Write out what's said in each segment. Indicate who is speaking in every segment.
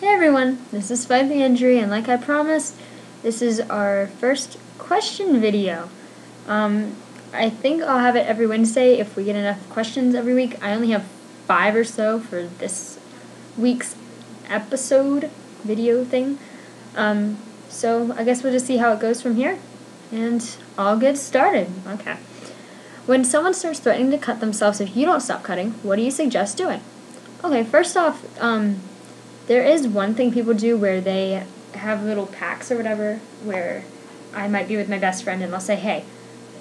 Speaker 1: Hey everyone, this is Fight the Injury, and like I promised, this is our first question video. I think I'll have it every Wednesday if we get enough questions every week. I only have 5 or so for this week's episode video thing. So I guess we'll just see how it goes from here, and I'll get started. Okay. When someone starts threatening to cut themselves if you don't stop cutting, what do you suggest doing? Okay, first off, there is one thing people do where they have little pacts or whatever where I might be with my best friend and I'll say, hey,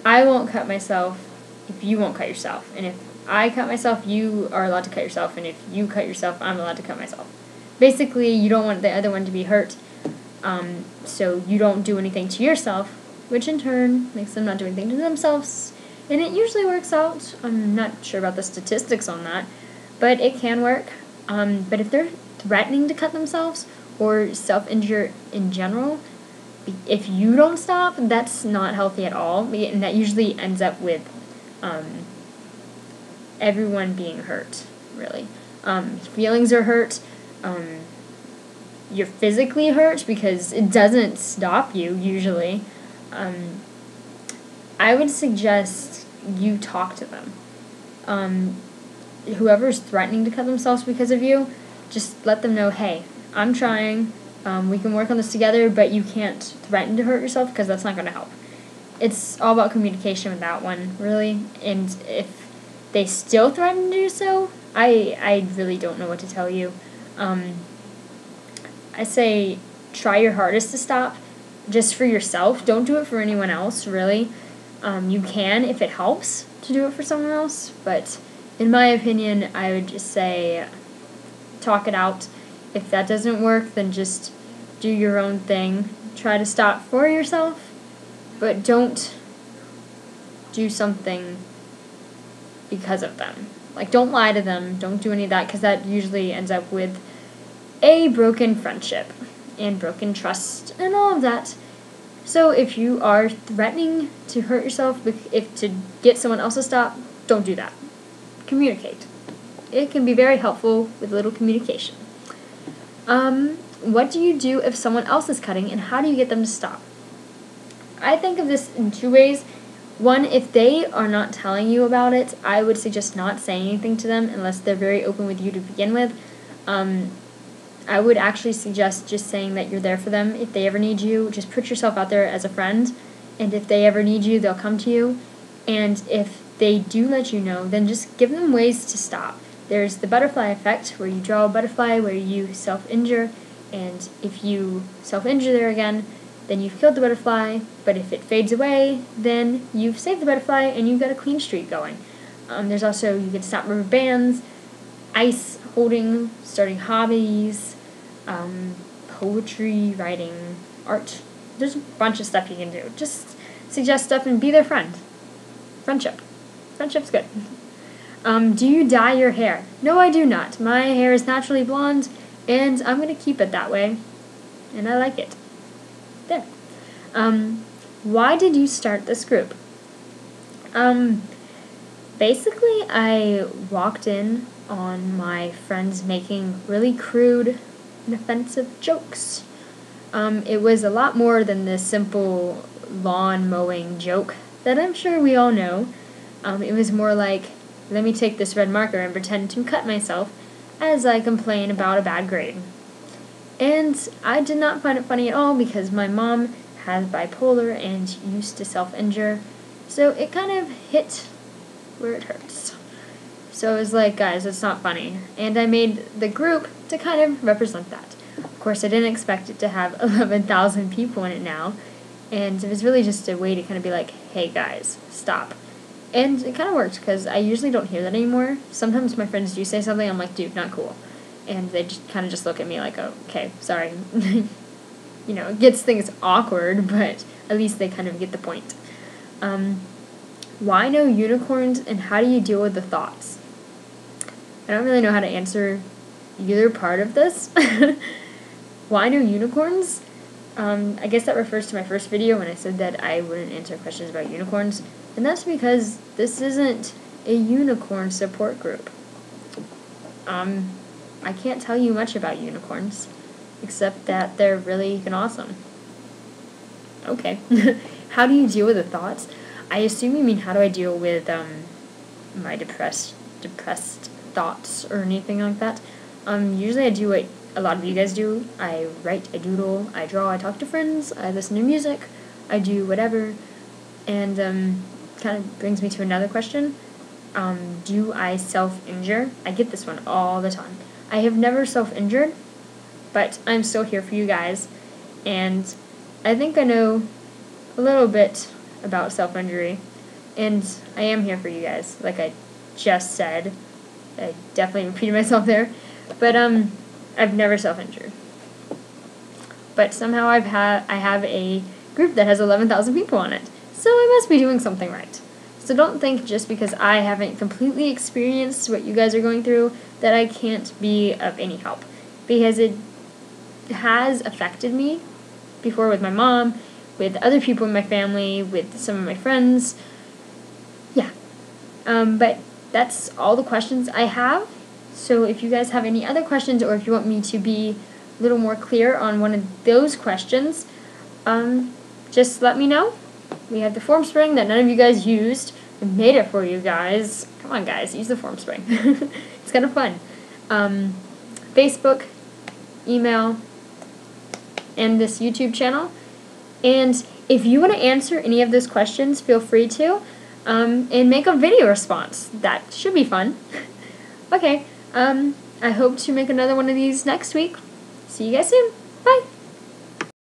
Speaker 1: I won't cut myself if you won't cut yourself. And if I cut myself, you are allowed to cut yourself. And if you cut yourself, I'm allowed to cut myself. Basically, you don't want the other one to be hurt, so you don't do anything to yourself, which in turn makes them not do anything to themselves. And it usually works out. I'm not sure about the statistics on that, but it can work. But if they're threatening to cut themselves or self-injure in general, if you don't stop, that's not healthy at all, and that usually ends up with everyone being hurt, really. Feelings are hurt, you're physically hurt because it doesn't stop you, usually. I would suggest you talk to them. Whoever's threatening to cut themselves because of you, just let them know, hey, I'm trying, we can work on this together, but you can't threaten to hurt yourself because that's not going to help. It's all about communication with that one, really, and if they still threaten to do so, I really don't know what to tell you. I say try your hardest to stop, just for yourself. Don't do it for anyone else, really. You can, if it helps, to do it for someone else, but in my opinion, I would just say talk it out. If that doesn't work, then just do your own thing. Try to stop for yourself, but don't do something because of them. Like, don't lie to them. Don't do any of that, because that usually ends up with a broken friendship and broken trust and all of that. So if you are threatening to hurt yourself, if to get someone else to stop, don't do that. Communicate. It can be very helpful with a little communication. What do you do if someone else is cutting, and how do you get them to stop? I think of this in 2 ways. One, if they are not telling you about it, I would suggest not saying anything to them unless they're very open with you to begin with. I would actually suggest just saying that you're there for them. If they ever need you, just put yourself out there as a friend, and if they ever need you, they'll come to you. And if they do let you know, then just give them ways to stop. There's the butterfly effect, where you draw a butterfly, where you self-injure, and if you self-injure there again, then you've killed the butterfly, but if it fades away, then you've saved the butterfly, and you've got a clean streak going. There's also, you can stop rubber bands, ice holding, starting hobbies, poetry, writing, art. There's a bunch of stuff you can do. Just suggest stuff and be their friend. Friendship. Friendship's good. Do you dye your hair? No, I do not. My hair is naturally blonde, and I'm going to keep it that way, and I like it. There. Why did you start this group? Basically, I walked in on my friends making really crude and offensive jokes. It was a lot more than the simple lawn mowing joke that I'm sure we all know. It was more like, let me take this red marker and pretend to cut myself as I complain about a bad grade. And I did not find it funny at all because my mom has bipolar and used to self-injure, so it kind of hit where it hurts. So it was like, guys, it's not funny. And I made the group to kind of represent that. Of course, I didn't expect it to have 11,000 people in it now, and it was really just a way to kind of be like, hey guys, stop. And it kind of worked, because I usually don't hear that anymore. Sometimes my friends do say something, I'm like, dude, not cool. And they just kind of just look at me like, oh, okay, sorry. You know, it gets things awkward, but at least they kind of get the point. Why no unicorns, and how do you deal with the thoughts? I don't really know how to answer either part of this. Why no unicorns? I guess that refers to my first video when I said that I wouldn't answer questions about unicorns. And that's because this isn't a unicorn support group. I can't tell you much about unicorns. except that they're really awesome. Okay. How do you deal with the thoughts? I assume you mean how do I deal with my depressed thoughts or anything like that. Usually I do what a lot of you guys do. I write, I doodle, I draw, I talk to friends, I listen to music, I do whatever. And kind of brings me to another question. Do I self-injure? I get this one all the time. I have never self-injured, but I'm still here for you guys. And I think I know a little bit about self-injury. And I am here for you guys, like I just said. I definitely repeated myself there. But I've never self-injured. But somehow I have a group that has 11,000 people on it. So I must be doing something right. So don't think just because I haven't completely experienced what you guys are going through that I can't be of any help. Because it has affected me before with my mom, with other people in my family, with some of my friends. Yeah. But that's all the questions I have. So if you guys have any other questions or if you want me to be a little more clear on one of those questions, just let me know. We have the Formspring that none of you guys used. We made it for you guys. Come on, guys, use the Formspring. It's kind of fun. Facebook, email, and this YouTube channel. And if you want to answer any of those questions, feel free to. And make a video response. That should be fun. Okay, I hope to make another one of these next week. See you guys soon. Bye!